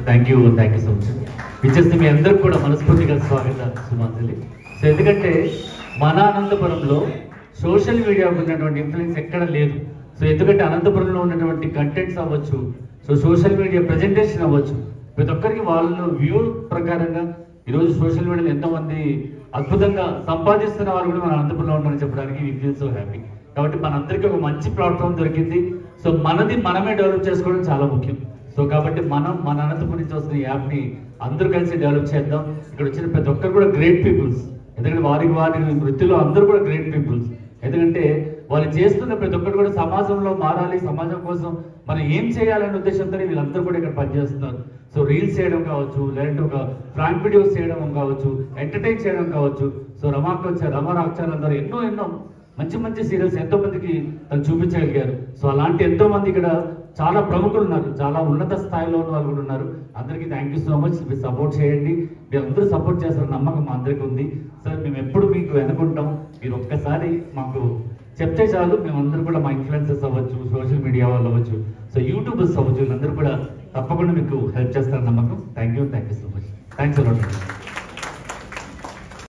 Thank you so much. విచ్చేస్తే మీ అందరికి కూడా మనస్ఫూర్తిగా స్వాగతం సుమాంజలి. సో ఎందుకంటే మన అనంతపురంలో సోషల్ మీడియాకు ఉన్నటువంటి ఇన్ఫ్లుయెన్స్ ఎక్కడ లేదు. సో ఎందుకంటే అనంతపురంలో ఉన్నటువంటి కంటెంట్స్ అవ్వచ్చు, సో సోషల్ మీడియా ప్రజెంటేషన్ అవ్వచ్చు, ప్రతి ఒక్కరికి వాళ్ళు వ్యూ ప్రకారంగా ఈరోజు సోషల్ మీడియాలో ఎంతోమంది అద్భుతంగా సంపాదిస్తున్న వాళ్ళు కూడా మన అనంతపురంలో ఉన్నారని చెప్పడానికి వీ ఫీల్ సో హ్యాపీ. కాబట్టి మనందరికీ ఒక మంచి ప్లాట్ఫామ్ దొరికింది. సో మనది మనమే డెవలప్ చేసుకోవడం చాలా ముఖ్యం. సో కాబట్టి మనం మన అనంతపురం నుంచి వస్తున్న యాప్ని అందరూ కలిసి డెవలప్ చేద్దాం. ఇక్కడ వచ్చిన ప్రతి ఒక్కరు కూడా గ్రేట్ పీపుల్స్, ఎందుకంటే వారి వృత్తిలో అందరూ కూడా గ్రేట్ పీపుల్స్. ఎందుకంటే వాళ్ళు చేస్తున్న ప్రతి ఒక్కరు కూడా సమాజంలో మారాలి, సమాజం కోసం మనం ఏం చేయాలనే ఉద్దేశంతో వీళ్ళందరూ కూడా ఇక్కడ పనిచేస్తున్నారు. సో రీల్స్ చేయడం కావచ్చు, లేదంటే ఒక ఫ్రాంక్ వీడియోస్ చేయడం కావచ్చు, ఎంటర్టైన్ చేయడం కావచ్చు. సో రమా రాక్షాలందరూ ఎన్నో మంచి మంచి సీరియల్స్ ఎంతో మందికి తను చూపించగలిగారు. సో అలాంటి ఎంతో మంది ఇక్కడ చాలా ప్రముఖులు ఉన్నారు, చాలా ఉన్నత స్థాయిలో ఉన్న వాళ్ళు కూడా ఉన్నారు. అందరికీ థ్యాంక్ యూ సో మచ్. మీరు సపోర్ట్ చేయండి, మీరు అందరూ సపోర్ట్ చేస్తారని నమ్మకం మా అందరికీ ఉంది. సార్ మేము ఎప్పుడు మీకు వెనుకుంటాం, మీరు ఒక్కసారి మాకు చెప్తే చాలు. మేమందరూ కూడా మా ఇన్ఫ్లుయెన్సర్స్ అవ్వచ్చు, సోషల్ మీడియా వాళ్ళు అవ్వచ్చు, సో యూట్యూబర్స్ అవ్వచ్చు, వీళ్ళందరూ కూడా తప్పకుండా మీకు హెల్ప్ చేస్తారని నమ్మకం. Thank you so much. Thanks a lot.